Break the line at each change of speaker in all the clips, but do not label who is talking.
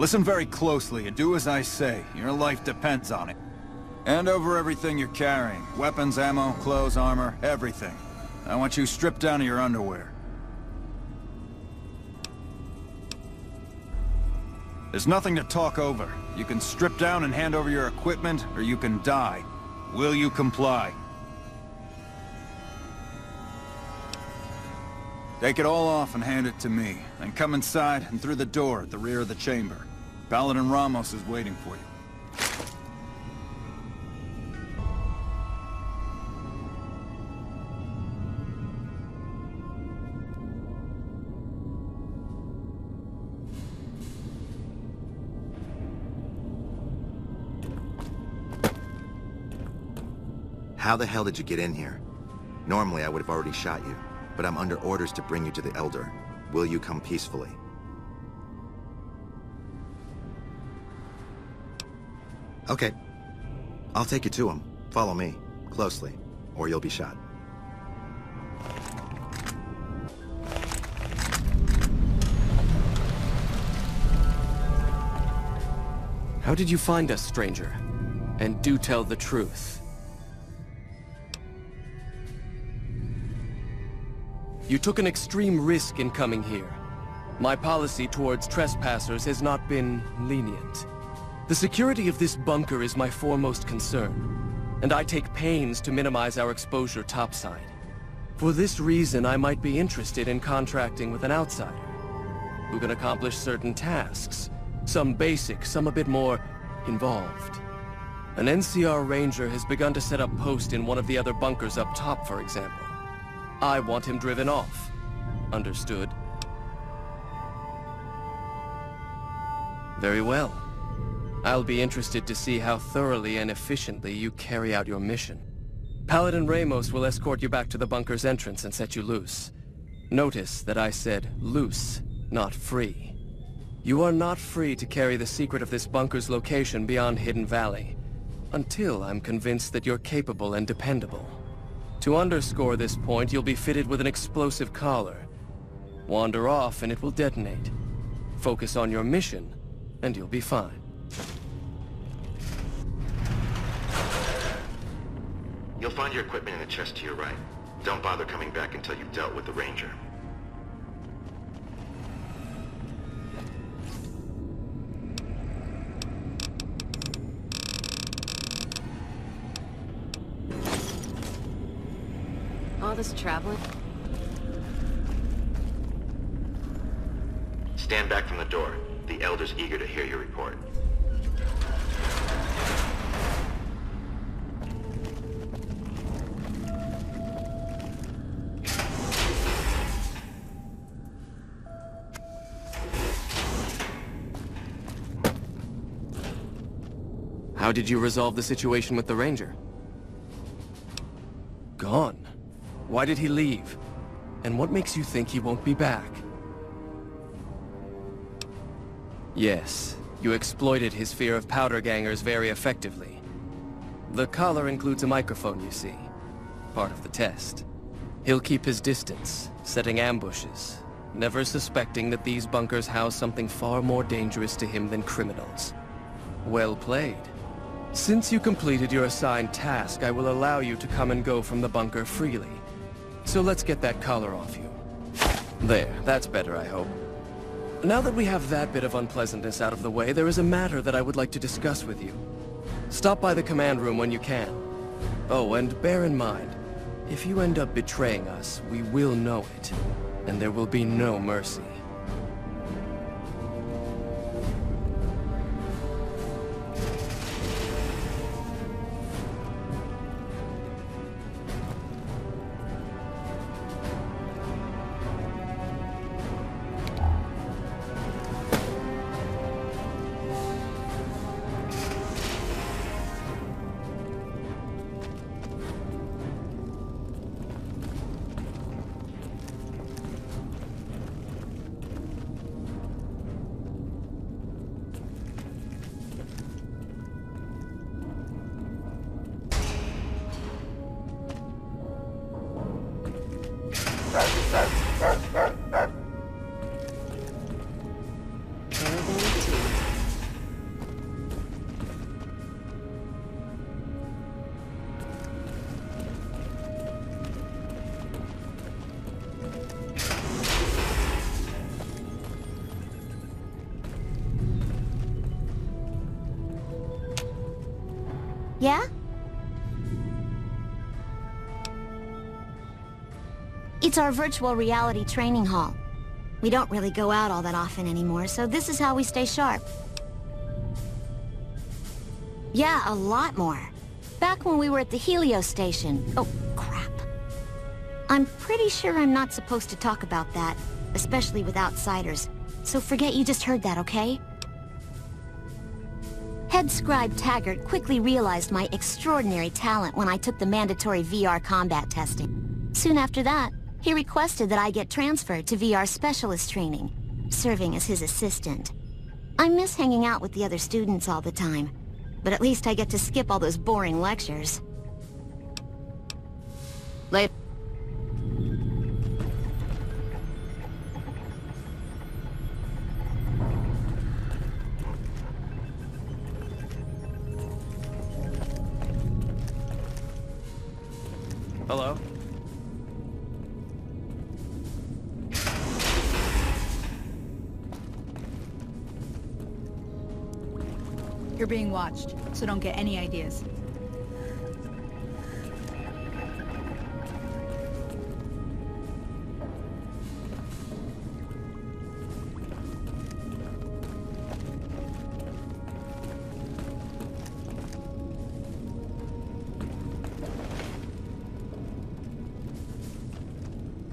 Listen very closely and do as I say. Your life depends on it. Hand over everything you're carrying. Weapons, ammo, clothes, armor, everything. I want you stripped down to your underwear. There's nothing to talk over. You can strip down and hand over your equipment, or you can die. Will you comply? Take it all off and hand it to me. Then come inside and through the door at the rear of the chamber. Paladin Ramos is waiting for you.
How the hell did you get in here? Normally I would have already shot you, but I'm under orders to bring you to the Elder. Will you come peacefully? Okay. I'll take you to him. Follow me, closely, or you'll be shot.
How did you find us, stranger? And do tell the truth. You took an extreme risk in coming here. My policy towards trespassers has not been lenient. The security of this bunker is my foremost concern, and I take pains to minimize our exposure topside. For this reason, I might be interested in contracting with an outsider who can accomplish certain tasks, some basic, some a bit more involved. An NCR ranger has begun to set up post in one of the other bunkers up top, for example. I want him driven off. Understood? Very well. I'll be interested to see how thoroughly and efficiently you carry out your mission. Paladin Ramos will escort you back to the bunker's entrance and set you loose. Notice that I said loose, not free. You are not free to carry the secret of this bunker's location beyond Hidden Valley, until I'm convinced that you're capable and dependable. To underscore this point, you'll be fitted with an explosive collar. Wander off and it will detonate. Focus on your mission, and you'll be fine.
You'll find your equipment in the chest to your right. Don't bother coming back until you've dealt with the Ranger.
All this traveling?
Stand back from the door. The Elder's eager to hear your report.
How did you resolve the situation with the Ranger? Gone. Why did he leave? And what makes you think he won't be back? Yes, you exploited his fear of powder gangers very effectively. The collar includes a microphone, you see. Part of the test. He'll keep his distance, setting ambushes, never suspecting that these bunkers house something far more dangerous to him than criminals. Well played. Since you completed your assigned task, I will allow you to come and go from the bunker freely. So let's get that collar off you. There, that's better, I hope. Now that we have that bit of unpleasantness out of the way, there is a matter that I would like to discuss with you. Stop by the command room when you can. Oh, and bear in mind, if you end up betraying us, we will know it, and there will be no mercy.
Yeah? It's our virtual reality training hall. We don't really go out all that often anymore, so this is how we stay sharp. Yeah, a lot more. Back when we were at the Helio station. Oh, crap. I'm pretty sure I'm not supposed to talk about that, especially with outsiders. So forget you just heard that, okay? Head scribe Taggart quickly realized my extraordinary talent when I took the mandatory VR combat testing. Soon after that, he requested that I get transferred to VR specialist training, serving as his assistant. I miss hanging out with the other students all the time, but at least I get to skip all those boring lectures. Later.
Hello?
You're being watched, so don't get any ideas.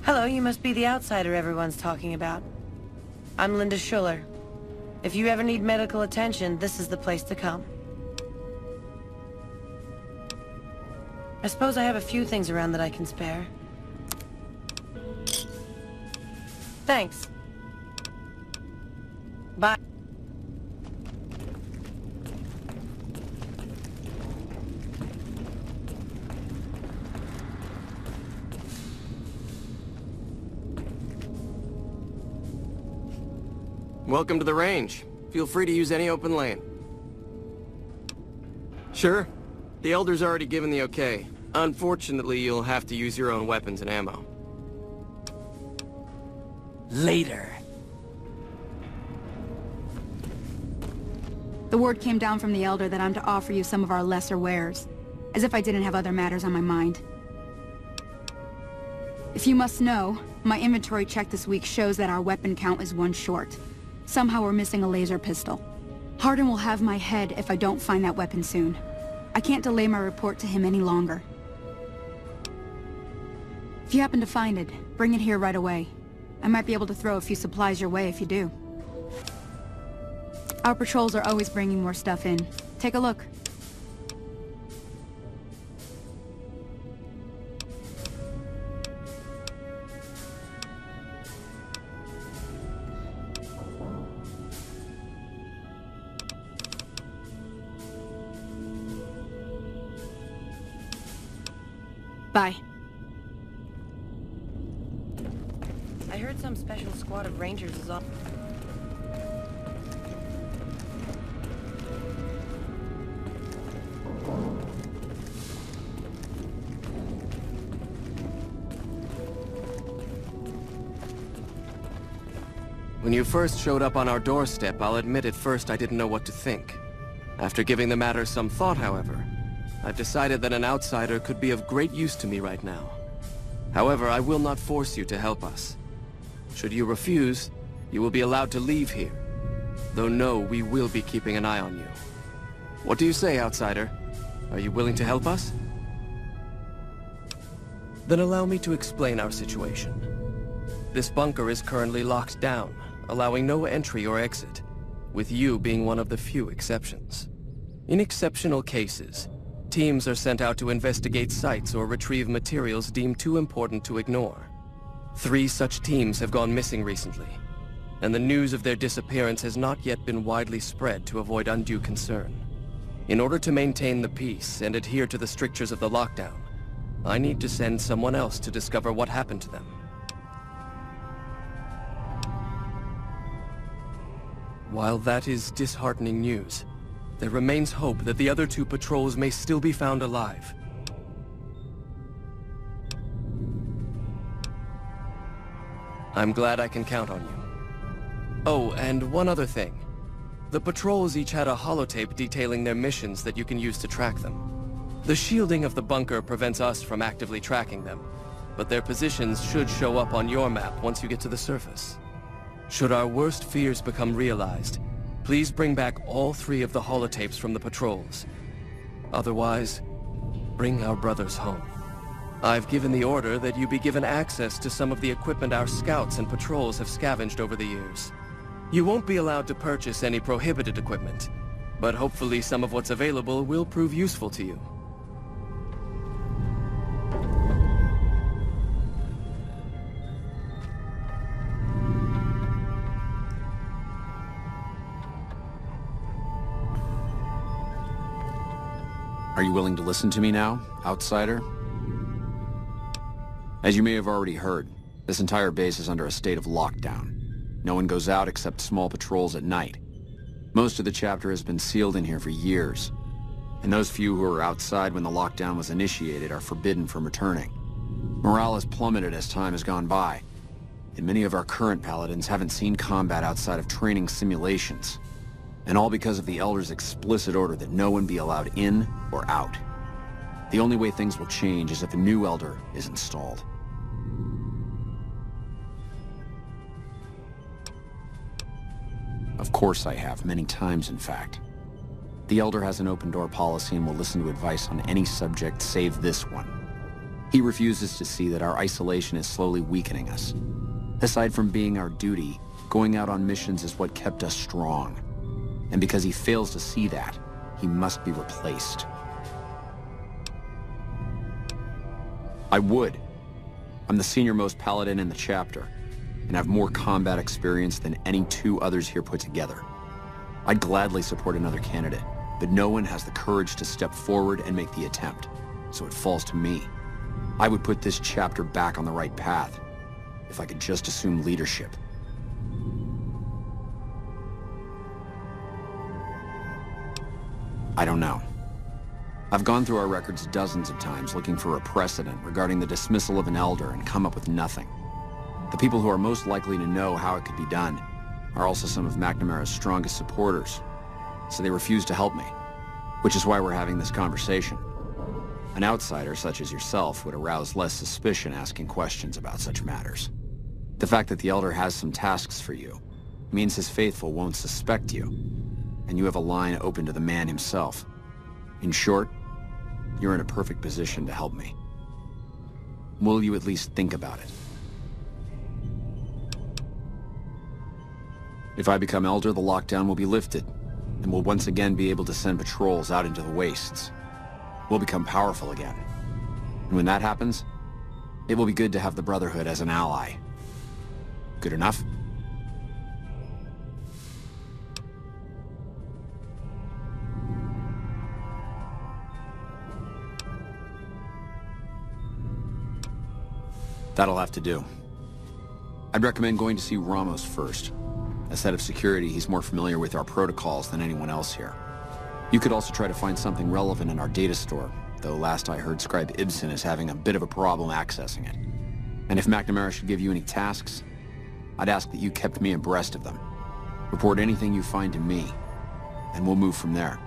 Hello, you must be the outsider everyone's talking about. I'm Linda Schuller. If you ever need medical attention, this is the place to come. I suppose I have a few things around that I can spare. Thanks. Bye.
Welcome to the range. Feel free to use any open lane. Sure. The Elder's already given the okay. Unfortunately, you'll have to use your own weapons and ammo. Later.
The word came down from the Elder that I'm to offer you some of our lesser wares. As if I didn't have other matters on my mind. If you must know, my inventory check this week shows that our weapon count is one short. Somehow we're missing a laser pistol. Hardin will have my head if I don't find that weapon soon. I can't delay my report to him any longer. If you happen to find it, bring it here right away. I might be able to throw a few supplies your way if you do. Our patrols are always bringing more stuff in. Take a look. Bye.
I heard some special squad of rangers is on.
When you first showed up on our doorstep, I'll admit at first I didn't know what to think. After giving the matter some thought, however, I've decided that an outsider could be of great use to me right now. However, I will not force you to help us. Should you refuse, you will be allowed to leave here. Though no, we will be keeping an eye on you. What do you say, outsider? Are you willing to help us? Then allow me to explain our situation. This bunker is currently locked down, allowing no entry or exit, with you being one of the few exceptions. In exceptional cases, teams are sent out to investigate sites or retrieve materials deemed too important to ignore. 3 such teams have gone missing recently, and the news of their disappearance has not yet been widely spread to avoid undue concern. In order to maintain the peace and adhere to the strictures of the lockdown, I need to send someone else to discover what happened to them. While that is disheartening news, there remains hope that the other 2 patrols may still be found alive. I'm glad I can count on you. Oh, and one other thing. The patrols each had a holotape detailing their missions that you can use to track them. The shielding of the bunker prevents us from actively tracking them, but their positions should show up on your map once you get to the surface. Should our worst fears become realized, please bring back all 3 of the holotapes from the patrols. Otherwise, bring our brothers home. I've given the order that you be given access to some of the equipment our scouts and patrols have scavenged over the years. You won't be allowed to purchase any prohibited equipment, but hopefully some of what's available will prove useful to you.
Are you willing to listen to me now, outsider? As you may have already heard, this entire base is under a state of lockdown. No one goes out except small patrols at night. Most of the chapter has been sealed in here for years, and those few who were outside when the lockdown was initiated are forbidden from returning. Morale has plummeted as time has gone by, and many of our current paladins haven't seen combat outside of training simulations, and all because of the Elder's explicit order that no one be allowed in or out. The only way things will change is if a new Elder is installed. Of course I have, many times in fact. The Elder has an open-door policy and will listen to advice on any subject save this one. He refuses to see that our isolation is slowly weakening us. Aside from being our duty, going out on missions is what kept us strong. And because he fails to see that, he must be replaced. I would. I'm the senior-most paladin in the chapter, and have more combat experience than any 2 others here put together. I'd gladly support another candidate, but no one has the courage to step forward and make the attempt, so it falls to me. I would put this chapter back on the right path, if I could just assume leadership. I don't know. I've gone through our records dozens of times looking for a precedent regarding the dismissal of an Elder and come up with nothing. The people who are most likely to know how it could be done are also some of McNamara's strongest supporters, so they refuse to help me, which is why we're having this conversation. An outsider such as yourself would arouse less suspicion asking questions about such matters. The fact that the Elder has some tasks for you means his faithful won't suspect you, and you have a line open to the man himself. In short, you're in a perfect position to help me. Will you at least think about it? If I become Elder, the lockdown will be lifted, and we'll once again be able to send patrols out into the wastes. We'll become powerful again. And when that happens, it will be good to have the Brotherhood as an ally. Good enough? That'll have to do. I'd recommend going to see Ramos first. As head of security, he's more familiar with our protocols than anyone else here. You could also try to find something relevant in our data store, though last I heard Scribe Ibsen is having a bit of a problem accessing it. And if McNamara should give you any tasks, I'd ask that you kept me abreast of them. Report anything you find to me, and we'll move from there.